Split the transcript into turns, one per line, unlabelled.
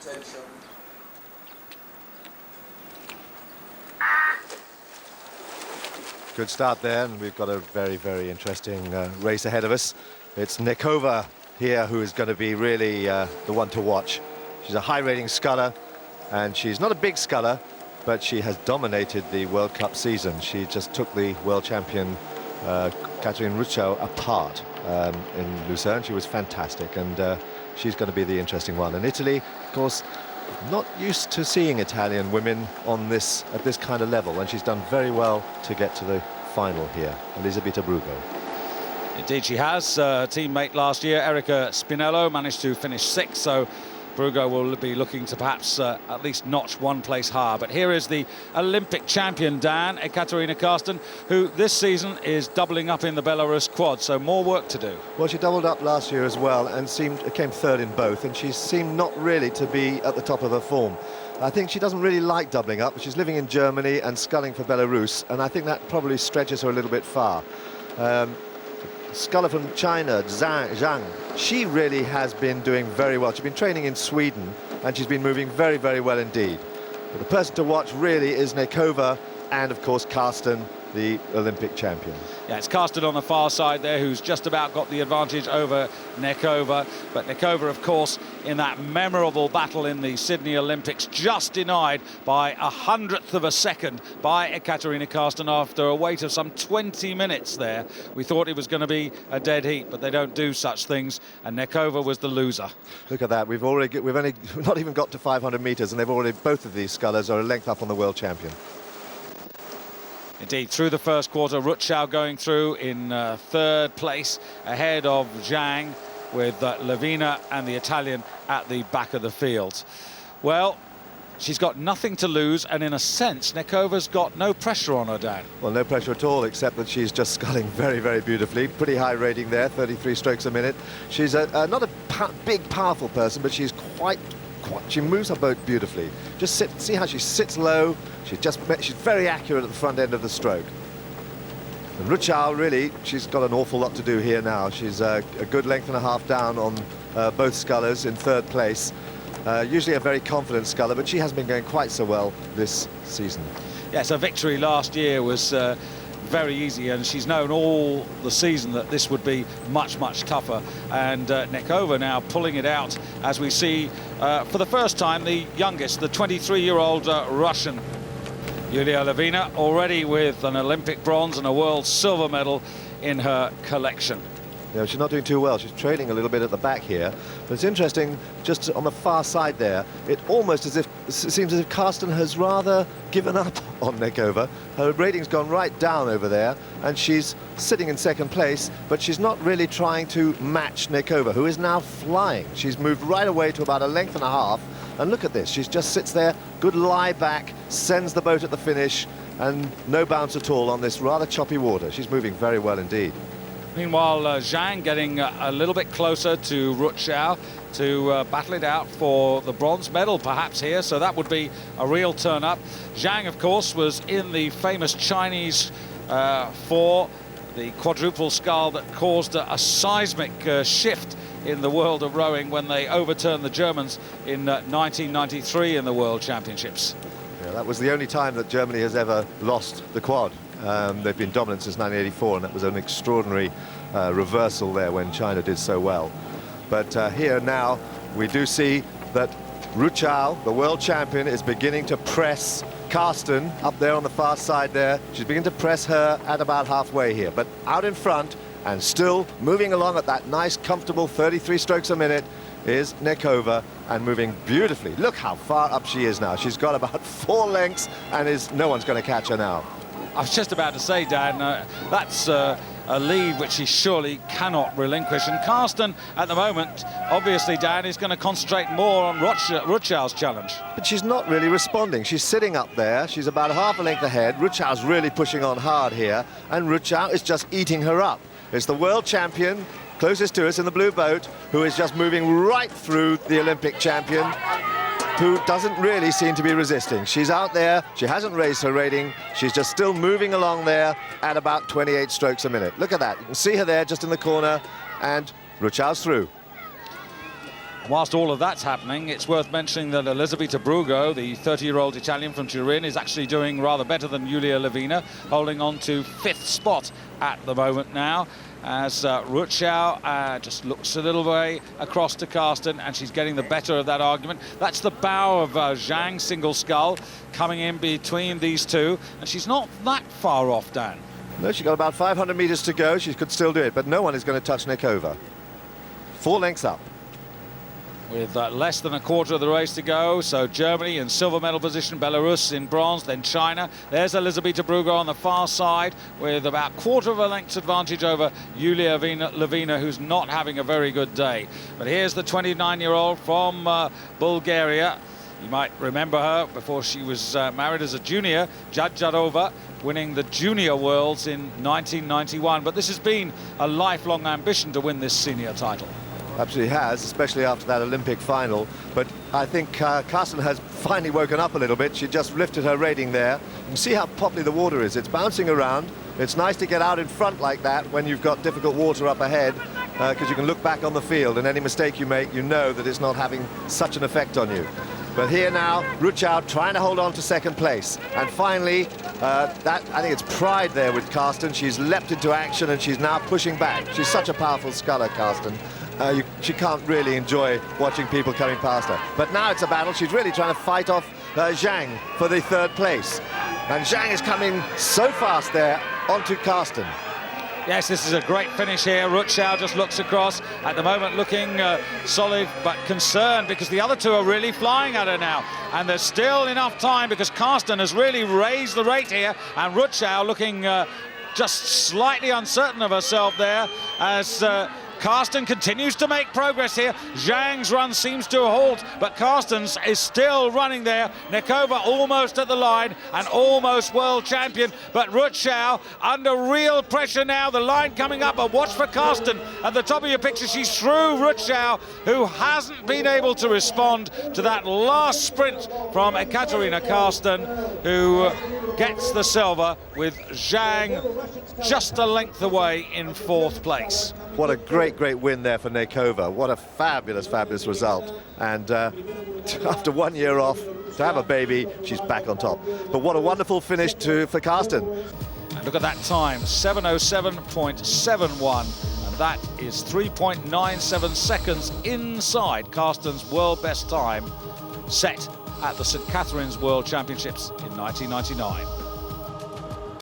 Attention.
Good start there, and we've got a very, very interesting race ahead of us. It's Nekova here who is going to be really the one to watch. She's a high-rating sculler, and she's not a big sculler, but she has dominated the World Cup season. She just took the world champion Katerina Ruchau apart in Lucerne. She was fantastic, and she's going to be the interesting one. And Italy, of course, not used to seeing Italian women on this at this kind of level, and she's done very well to get to the final here. Elisabetta Brugo.
Indeed she has. Teammate last year, Erika Spinello, managed to finish 6th, so Brugo will be looking to perhaps at least notch one place higher. But here is the Olympic champion, Dan, Ekaterina Karsten, who this season is doubling up in the Belarus quad, so more work to do.
Well, she doubled up last year as well and came 3rd in both, and she seemed not really to be at the top of her form. I think she doesn't really like doubling up. She's living in Germany and sculling for Belarus, and I think that probably stretches her a little bit far. Sculler from China, Zhang, she really has been doing very well. She's been training in Sweden, and she's been moving very, very well indeed. But the person to watch really is Nekova and, of course, Karsten, the Olympic champion.
Yeah, it's Karsten on the far side there, who's just about got the advantage over Nekova. But Nekova, of course, in that memorable battle in the Sydney Olympics, just denied by 100th of a second by Ekaterina Karsten after a wait of some 20 minutes there. We thought it was going to be a dead heat, but they don't do such things, and Nekova was the loser.
Look at that. We've only not even got to 500 meters, and both of these scullers are a length up on the world champion.
Indeed, through the first quarter, Ruchau going through in 3rd place, ahead of Zhang, with Lavina and the Italian at the back of the field. Well, she's got nothing to lose, and in a sense, Nekova's got no pressure on her, Dan.
Well, no pressure at all, except that she's just sculling very, very beautifully. Pretty high rating there, 33 strokes a minute. She's not a big, powerful person, but she's she moves her boat beautifully. Just see how she sits low. She's very accurate at the front end of the stroke. And Ruchau, really, she's got an awful lot to do here now. She's a good length and a half down on both scullers in 3rd place. Usually a very confident sculler, but she hasn't been going quite so well this season.
Yes, her victory last year was very easy, and she's known all the season that this would be much, much tougher. And Nekova now pulling it out as we see for the first time the youngest, the 23-year-old Russian Yulia Lavina, already with an Olympic bronze and a world silver medal in her collection.
Yeah, she's not doing too well. She's trailing a little bit at the back here. But it's interesting, just on the far side there, it seems as if Karsten has rather given up on Nekova. Her rating's gone right down over there, and she's sitting in 2nd place, but she's not really trying to match Nekova, who is now flying. She's moved right away to about a length and a half, and look at this. She just sits there, good lie back, sends the boat at the finish, and no bounce at all on this rather choppy water. She's moving very well indeed.
Meanwhile, Zhang getting a little bit closer to Ruchau to battle it out for the bronze medal perhaps here, so that would be a real turn-up. Zhang, of course, was in the famous Chinese for the quadruple scull that caused a seismic shift in the world of rowing when they overturned the Germans in 1993 in the World Championships.
Yeah, that was the only time that Germany has ever lost the quad. They've been dominant since 1984, and that was an extraordinary reversal there when China did so well. But here now, we do see that Ruchau, the world champion, is beginning to press Karsten up there on the far side there. She's beginning to press her at about halfway here, but out in front and still moving along at that nice, comfortable 33 strokes a minute is Nekova, and moving beautifully. Look how far up she is now. She's got about 4 lengths, and no one's going to catch her now.
I was just about to say, Dan, that's a lead which he surely cannot relinquish. And Karsten, at the moment, obviously, Dan, is going to concentrate more on Ruchau's challenge.
But she's not really responding. She's sitting up there. She's about half a length ahead. Ruchau's really pushing on hard here, and Ruchau is just eating her up. It's the world champion, closest to us in the blue boat, who is just moving right through the Olympic champion, who doesn't really seem to be resisting. She's out there, she hasn't raised her rating, she's just still moving along there at about 28 strokes a minute. Look at that, you can see her there just in the corner, and Ruchau's through.
Whilst all of that's happening, it's worth mentioning that Elisabetta Brugo, the 30-year-old Italian from Turin, is actually doing rather better than Julia Lavina, holding on to 5th spot at the moment now, as Rutschau just looks a little way across to Karsten, and she's getting the better of that argument. That's the bow of Zhang, single scull, coming in between these two, and she's not that far off, Dan.
No, she's got about 500 meters to go. She could still do it, but no one is going to touch Nekova. 4 lengths up.
With less than a quarter of the race to go, so Germany in silver medal position, Belarus in bronze, then China. There's Elisabetta Brugo on the far side with about quarter of a length's advantage over Julia Lavina, who's not having a very good day. But here's the 29-year-old from Bulgaria. You might remember her before she was married as a junior, Jadjarova, winning the Junior Worlds in 1991. But this has been a lifelong ambition to win this senior title.
Absolutely has, especially after that Olympic final. But I think Karsten has finally woken up a little bit. She just lifted her rating there. You can see how poppy the water is. It's bouncing around. It's nice to get out in front like that when you've got difficult water up ahead, because you can look back on the field, and any mistake you make, you know that it's not having such an effect on you. But here now, Rutschau trying to hold on to 2nd place. And finally, I think it's pride there with Karsten. She's leapt into action and she's now pushing back. She's such a powerful sculler, Karsten. She can't really enjoy watching people coming past her. But now it's a battle. She's really trying to fight off Zhang for the 3rd place. And Zhang is coming so fast there onto Karsten.
Yes, this is a great finish here. Rutschau just looks across at the moment, looking solid but concerned, because the other two are really flying at her now. And there's still enough time, because Karsten has really raised the rate here, and Rutschau looking just slightly uncertain of herself there, as Karsten continues to make progress here. Zhang's run seems to halt, but Karsten's is still running there. Nekova almost at the line and almost world champion, but Rutschau under real pressure now. The line coming up, but watch for Karsten at the top of your picture. She's through Rutschau, who hasn't been able to respond to that last sprint from Ekaterina Karsten, who gets the silver, with Zhang just a length away in 4th place.
What a great win there for Nekova. What a fabulous result. And after 1 year off, to have a baby, she's back on top. But what a wonderful finish for Karsten.
And look at that time, 7:07.71, and that is 3.97 seconds inside Karsten's world best time set at the St. Catherine's World Championships in 1999.